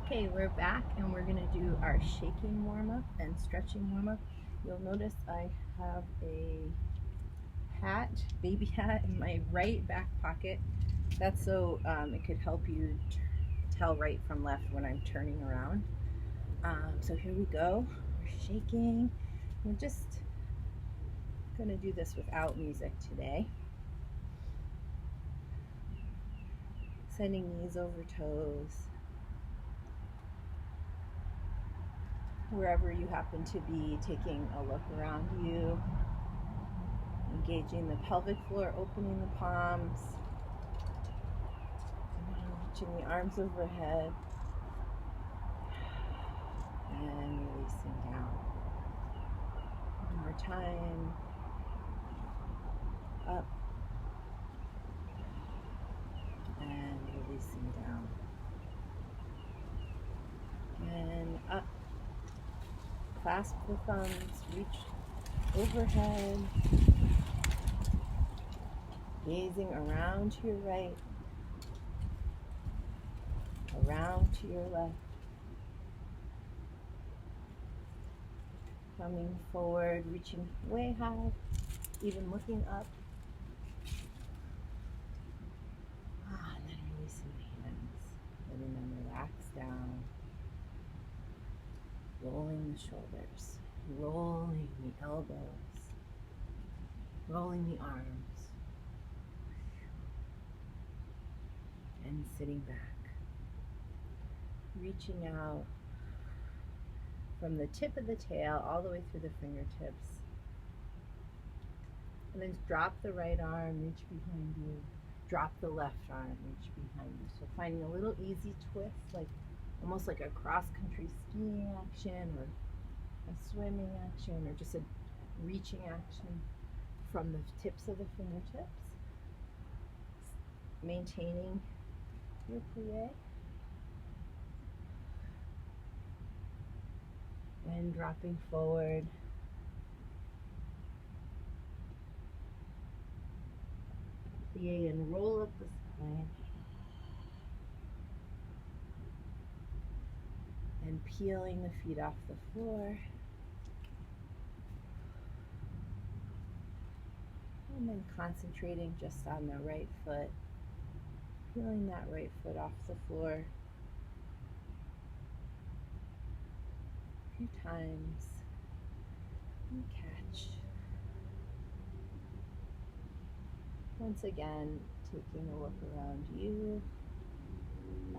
Okay, we're back and we're going to do our shaking warm-up and stretching warm-up. You'll notice I have a hat, baby hat, in my right back pocket. That's so it could help you tell right from left when I'm turning around. So here we go. We're shaking. We're just going to do this without music today. Sending knees over toes. Wherever you happen to be, taking a look around you, engaging the pelvic floor, opening the palms, reaching the arms overhead, and releasing down. One more time. Up, and releasing down. And up. Clasp the thumbs, reach overhead, gazing around to your right, around to your left, coming forward, reaching way high, even looking up, and then releasing the hands, letting them relax down, rolling the shoulders, rolling the elbows, rolling the arms, and sitting back, reaching out from the tip of the tail all the way through the fingertips. And then drop the right arm, reach behind you. Drop the left arm, reach behind you. So finding a little easy twist, like almost like a cross-country skiing action or a swimming action or just a reaching action from the tips of the fingertips. Maintaining your plie. And dropping forward. Plie and roll up the spine. And peeling the feet off the floor. And then concentrating just on the right foot. Peeling that right foot off the floor. A few times. And catch. Once again, taking a look around you.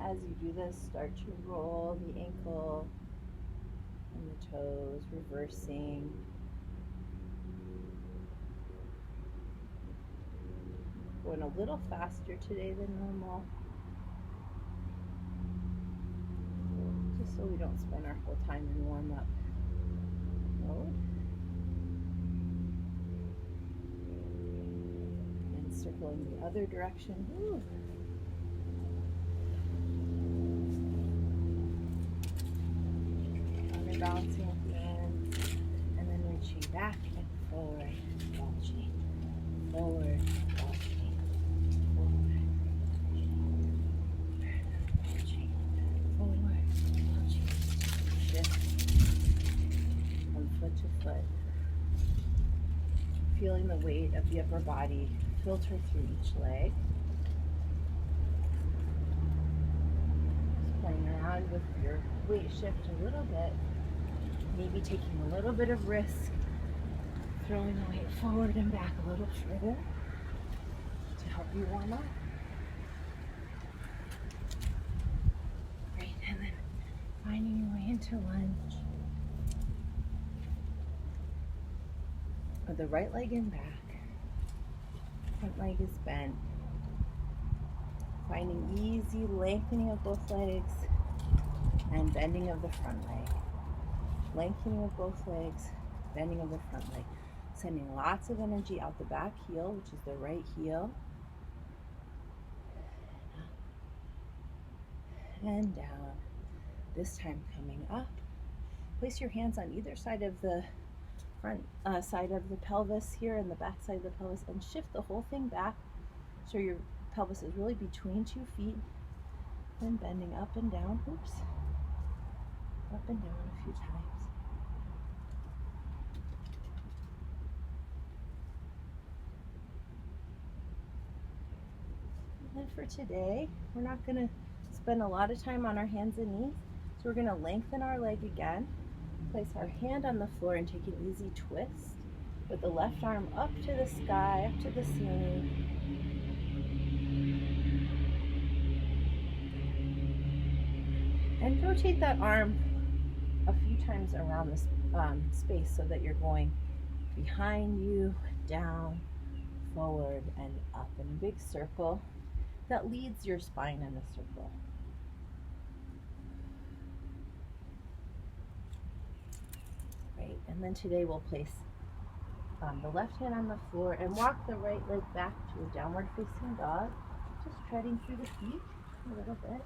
As you do this, start to roll the ankle and the toes, reversing. Going a little faster today than normal, just so we don't spend our whole time in warm-up mode. And circling the other direction. Woo. Balancing at the end, and then reaching back and forward, ball change, forward, ball change, forward, ball change, forward, ball change, shift from foot to foot, feeling the weight of the upper body filter through each leg. Just playing around with your weight shift a little bit. Maybe taking a little bit of risk, throwing the weight forward and back a little further to help you warm up. Great, and then finding your way into lunge. With the right leg in back, front leg is bent. Finding easy lengthening of both legs and bending of the front leg. Lengthening of both legs, bending of the front leg. Sending lots of energy out the back heel, which is the right heel. And down. This time coming up. Place your hands on either side of the front side of the pelvis here and the back side of the pelvis and shift the whole thing back so your pelvis is really between 2 feet. Then bending up and down. Oops. up and down a few times. And then for today, we're not going to spend a lot of time on our hands and knees. So we're going to lengthen our leg again, place our hand on the floor and take an easy twist with the left arm up to the sky, up to the ceiling. And rotate that arm a few times around this space so that you're going behind you, down, forward, and up in a big circle that leads your spine in a circle. Right, and then today we'll place the left hand on the floor and walk the right leg back to a downward facing dog, just treading through the feet a little bit.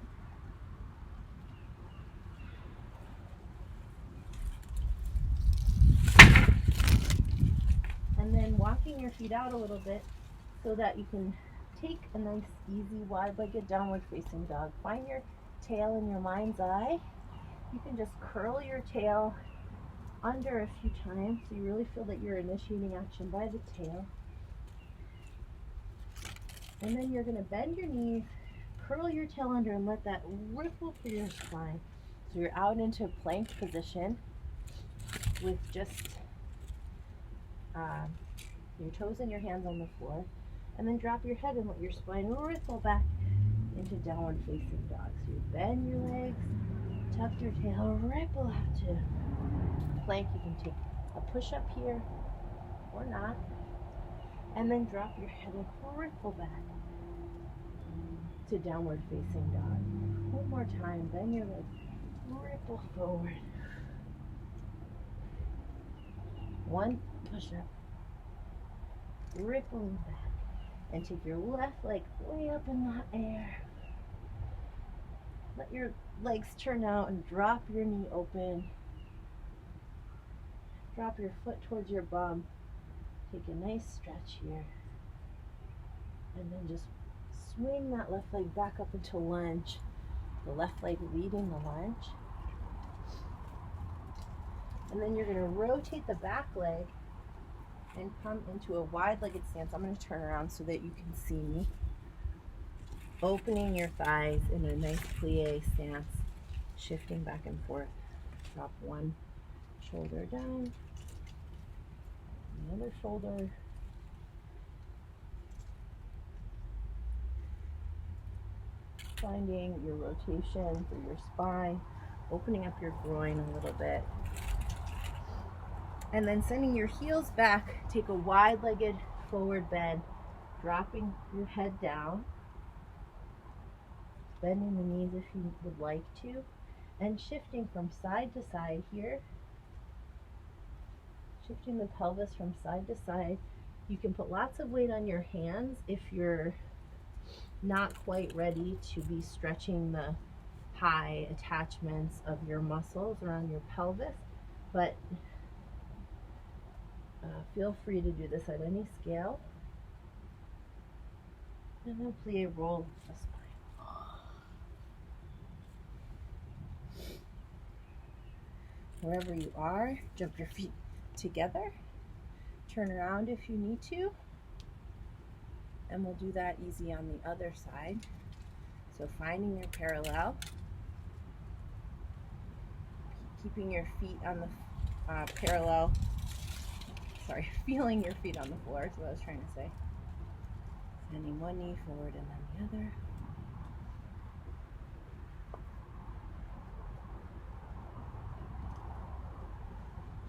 And then walking your feet out a little bit so that you can take a nice, easy, wide-legged downward facing dog. Find your tail in your mind's eye. You can just curl your tail under a few times so you really feel that you're initiating action by the tail. And then you're going to bend your knees, curl your tail under, and let that ripple through your spine. So you're out into plank position with just your toes and your hands on the floor, and then drop your head and let your spine ripple back into downward facing dog. So you bend your legs, tuck your tail, ripple out to plank. You can take a push up here or not, and then drop your head and ripple back to downward facing dog. One more time, bend your legs, ripple forward. One push up, rippling back, and take your left leg way up in the air. Let your legs turn out and drop your knee open. Drop your foot towards your bum. Take a nice stretch here. And then just swing that left leg back up into lunge. The left leg leading the lunge. And then you're going to rotate the back leg and come into a wide-legged stance. I'm going to turn around so that you can see me. Opening your thighs in a nice plie stance, shifting back and forth. Drop one shoulder down, the other shoulder. Finding your rotation through your spine, opening up your groin a little bit. And then sending your heels back, take a wide-legged forward bend, dropping your head down, bending the knees if you would like to, and shifting from side to side here, shifting the pelvis from side to side. You can put lots of weight on your hands if you're not quite ready to be stretching the high attachments of your muscles around your pelvis, but feel free to do this at any scale. And then plie roll the spine. Wherever you are, jump your feet together. Turn around if you need to. And we'll do that easy on the other side. So finding your parallel. Keeping your feet on the parallel. Sorry, feeling your feet on the floor is what I was trying to say. Sending one knee forward and then the other.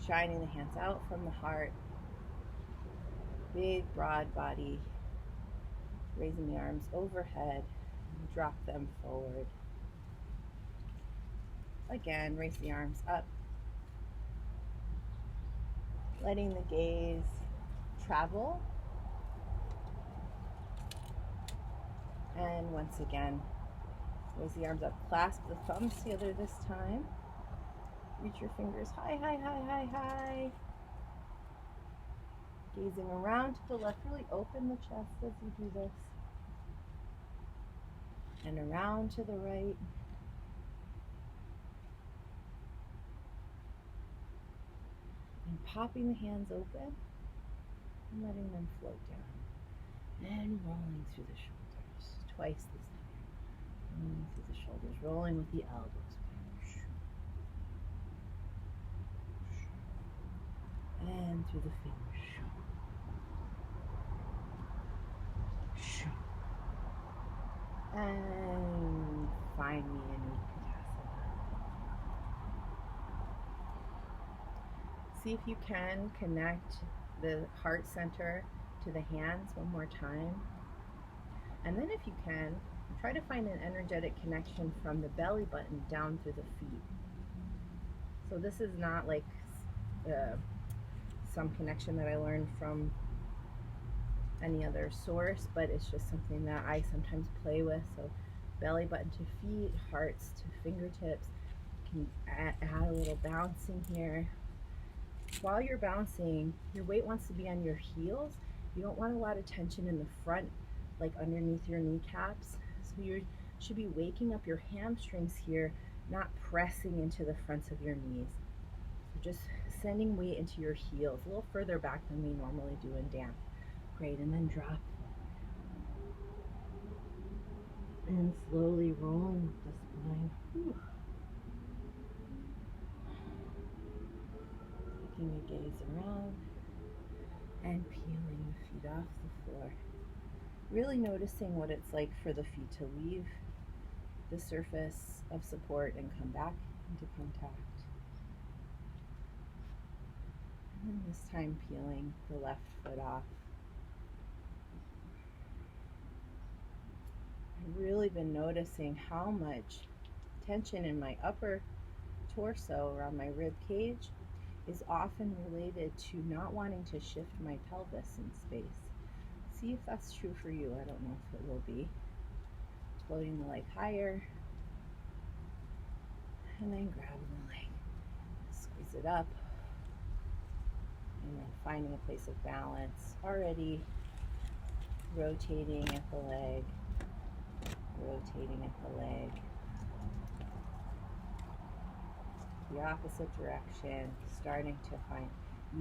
Shining the hands out from the heart. Big, broad body. Raising the arms overhead. And drop them forward. Again, raise the arms up. Letting the gaze travel. And once again, raise the arms up. Clasp the thumbs together this time. Reach your fingers high, high, high, high, high. Gazing around to the left. Really open the chest as you do this. And around to the right. popping the hands open and letting them float down. And rolling through the shoulders. Twice this time. Rolling through the shoulders. Rolling with the elbows. And through the fingers. And find me in Utkatasana. See if you can connect the heart center to the hands one more time. And then if you can, try to find an energetic connection from the belly button down through the feet. So this is not like some connection that I learned from any other source, but it's just something that I sometimes play with. So belly button to feet, hearts to fingertips. You can add a little bouncing here. While you're bouncing, your weight wants to be on your heels. You don't want a lot of tension in the front, like underneath your kneecaps. So you should be waking up your hamstrings here, not pressing into the fronts of your knees. So just sending weight into your heels, a little further back than we normally do in dance. Great, and then drop. And slowly rolling with the spine. Whew. Taking a gaze around and peeling the feet off the floor. Really noticing what it's like for the feet to leave the surface of support and come back into contact. And this time peeling the left foot off. I've really been noticing how much tension in my upper torso around my rib cage is often related to not wanting to shift my pelvis in space. See if that's true for you. I don't know if it will be. Floating the leg higher, and then grabbing the leg, squeeze it up, and then finding a place of balance. Already rotating at the leg, rotating at the leg. The opposite direction, starting to find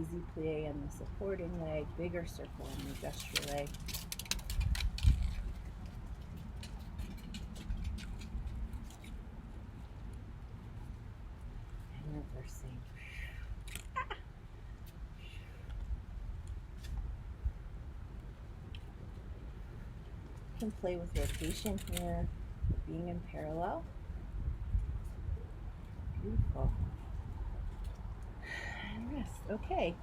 easy plie in the supporting leg, bigger circle in the gesture leg. And reversing. You can play with rotation here, being in parallel. Beautiful. And rest. Okay.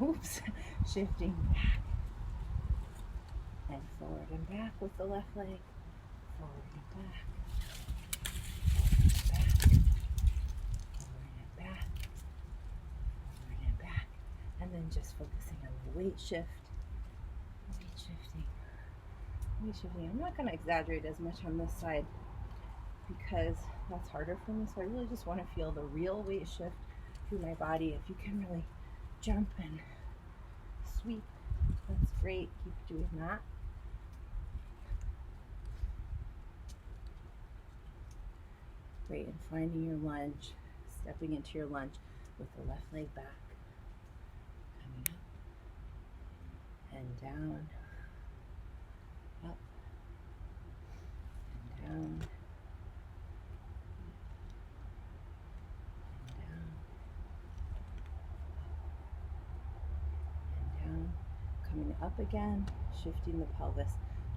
Oops. Shifting back and forward and back with the left leg. Forward and back. Forward and back. Forward and back. Forward and back. And then just focusing on the weight shift. Weight shifting. Weight shifting. I'm not going to exaggerate as much on this side because that's harder for me. So I really just want to feel the real weight shift through my body. If you can really jump and sweep, that's great. Keep doing that. Great, and finding your lunge, stepping into your lunge with the left leg back, coming up and down, up and down, coming up again, shifting the pelvis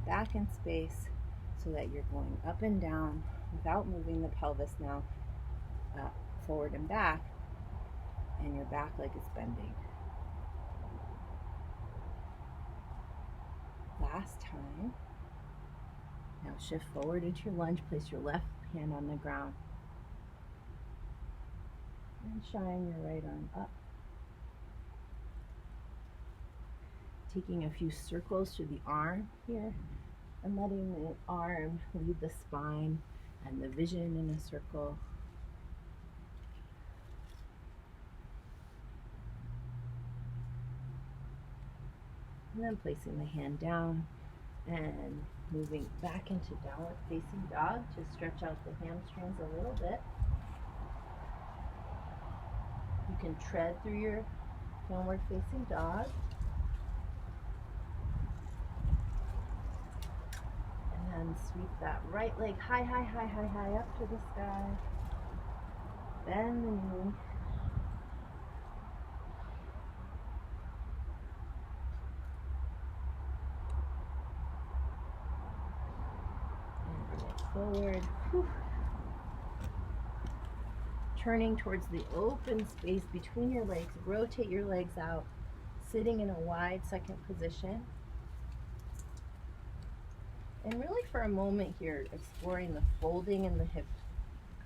back in space so that you're going up and down without moving the pelvis now, forward and back, and your back leg is bending. Last time. Now shift forward into your lunge, place your left hand on the ground, and shine your right arm up. Taking a few circles through the arm here and letting the arm lead the spine and the vision in a circle. And then placing the hand down and moving back into downward facing dog to stretch out the hamstrings a little bit. You can tread through your downward facing dog. And then sweep that right leg high, high, high, high, high up to the sky. Bend the knee. And bring it forward. Whew. Turning towards the open space between your legs. Rotate your legs out. Sitting in a wide second position. And really for a moment here, exploring the folding in the hip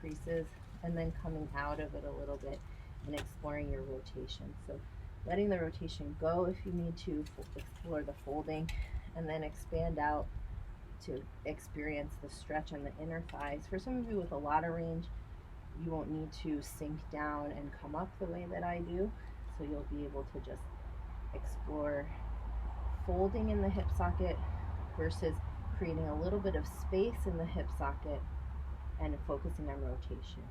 creases and then coming out of it a little bit and exploring your rotation. So letting the rotation go if you need to, explore the folding, and then expand out to experience the stretch on the inner thighs. For some of you with a lot of range, you won't need to sink down and come up the way that I do. So you'll be able to just explore folding in the hip socket versus creating a little bit of space in the hip socket and focusing on rotation.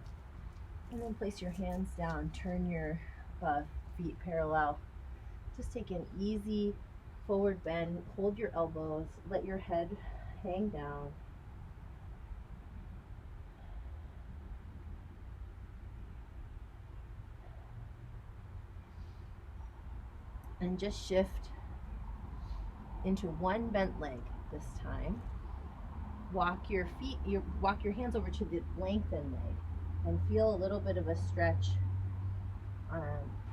And then place your hands down, turn your feet parallel. Just take an easy forward bend, hold your elbows, let your head hang down. And just shift into one bent leg this time. Walk your hands over to the lengthened leg and feel a little bit of a stretch,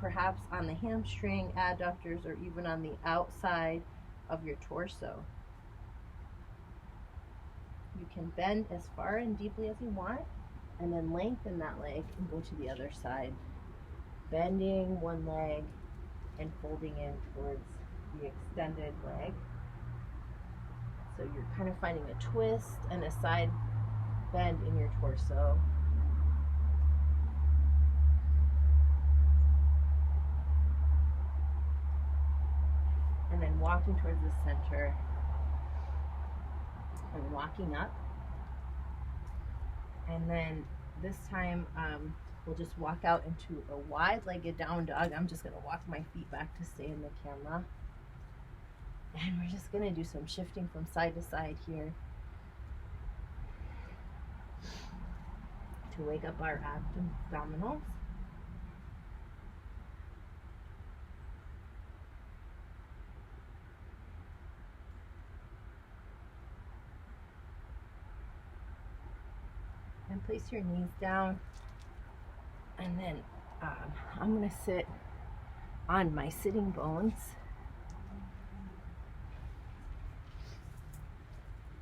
perhaps on the hamstring, adductors, or even on the outside of your torso. You can bend as far and deeply as you want, and then lengthen that leg and go to the other side, bending one leg and folding in towards the extended leg. So you're kind of finding a twist and a side bend in your torso. And then walking towards the center and walking up. And then this time we'll just walk out into a wide-legged down dog. I'm just gonna walk my feet back to stay in the camera. And we're just gonna do some shifting from side to side here to wake up our abdominals. And place your knees down. And then I'm gonna sit on my sitting bones.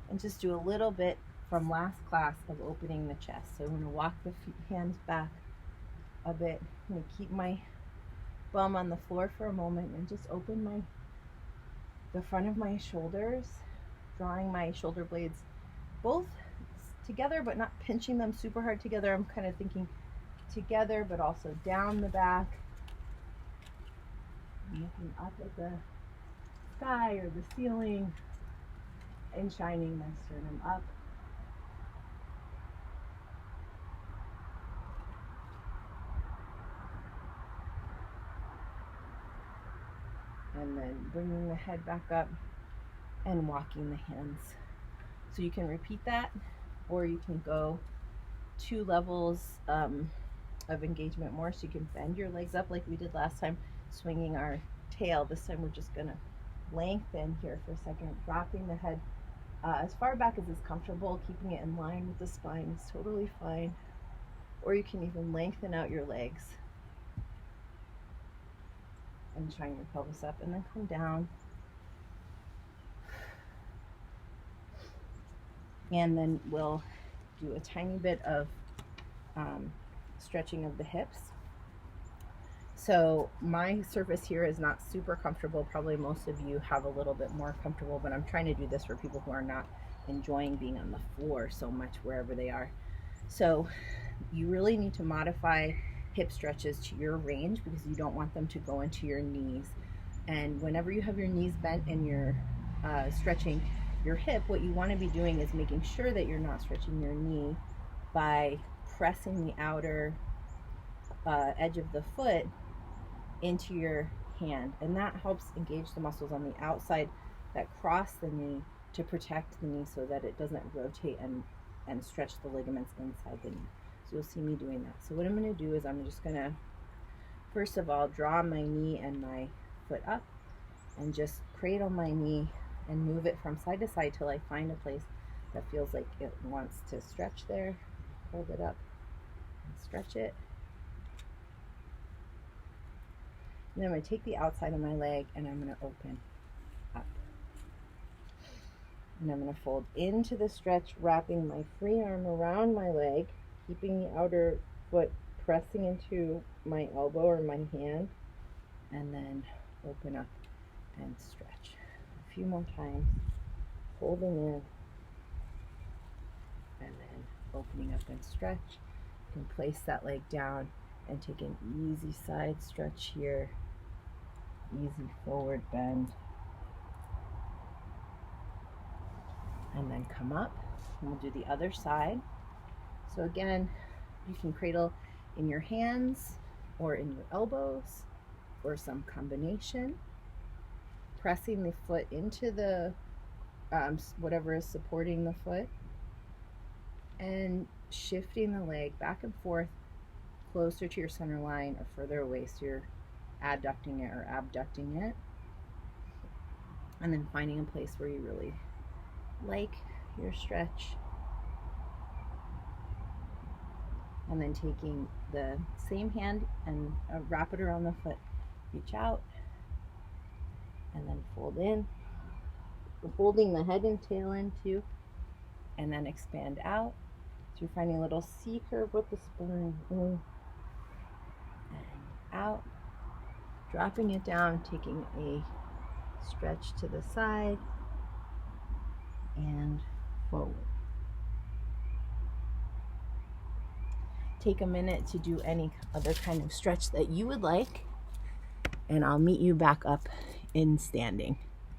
And just do a little bit from last class of opening the chest. So I'm going to walk the hands back a bit. I'm going to keep my bum on the floor for a moment and just open the front of my shoulders, drawing my shoulder blades both together but not pinching them super hard together. I'm kind of thinking together but also down the back, looking up at the sky or the ceiling, and shining my sternum up. And then bringing the head back up and walking the hands. So you can repeat that, or you can go 2 levels of engagement more. So you can bend your legs up like we did last time, swinging our tail. This time we're just gonna lengthen here for a second, dropping the head as far back as is comfortable. Keeping it in line with the spine is totally fine. Or you can even lengthen out your legs and shine your pelvis up, and then come down. And then we'll do a tiny bit of stretching of the hips. So my surface here is not super comfortable. Probably most of you have a little bit more comfortable, but I'm trying to do this for people who are not enjoying being on the floor so much wherever they are. So you really need to modify hip stretches to your range because you don't want them to go into your knees. And whenever you have your knees bent and you're stretching your hip, what you want to be doing is making sure that you're not stretching your knee by pressing the outer edge of the foot into your hand, and that helps engage the muscles on the outside that cross the knee to protect the knee so that it doesn't rotate and stretch the ligaments inside the knee. So you'll see me doing that. So what I'm going to do is I'm just going to first of all draw my knee and my foot up and just cradle my knee and move it from side to side till I find a place that feels like it wants to stretch there. Hold it up and stretch it. And then I'm going to take the outside of my leg and I'm going to open up. And I'm going to fold into the stretch, wrapping my free arm around my leg, keeping the outer foot pressing into my elbow or my hand, and then open up and stretch. A few more times, holding in, and then opening up and stretch. You can place that leg down and take an easy side stretch here. Easy forward bend, and then come up, and we'll do the other side. So again, you can cradle in your hands or in your elbows or some combination, pressing the foot into the whatever is supporting the foot, and shifting the leg back and forth closer to your center line or further away, so you're adducting it or abducting it, and then finding a place where you really like your stretch, and then taking the same hand and wrap it around the foot, reach out, and then fold in, holding the head and tail in too, and then expand out. So you're finding a little C curve with the spine, in and out, dropping it down, taking a stretch to the side and forward. Take a minute to do any other kind of stretch that you would like, and I'll meet you back up in standing.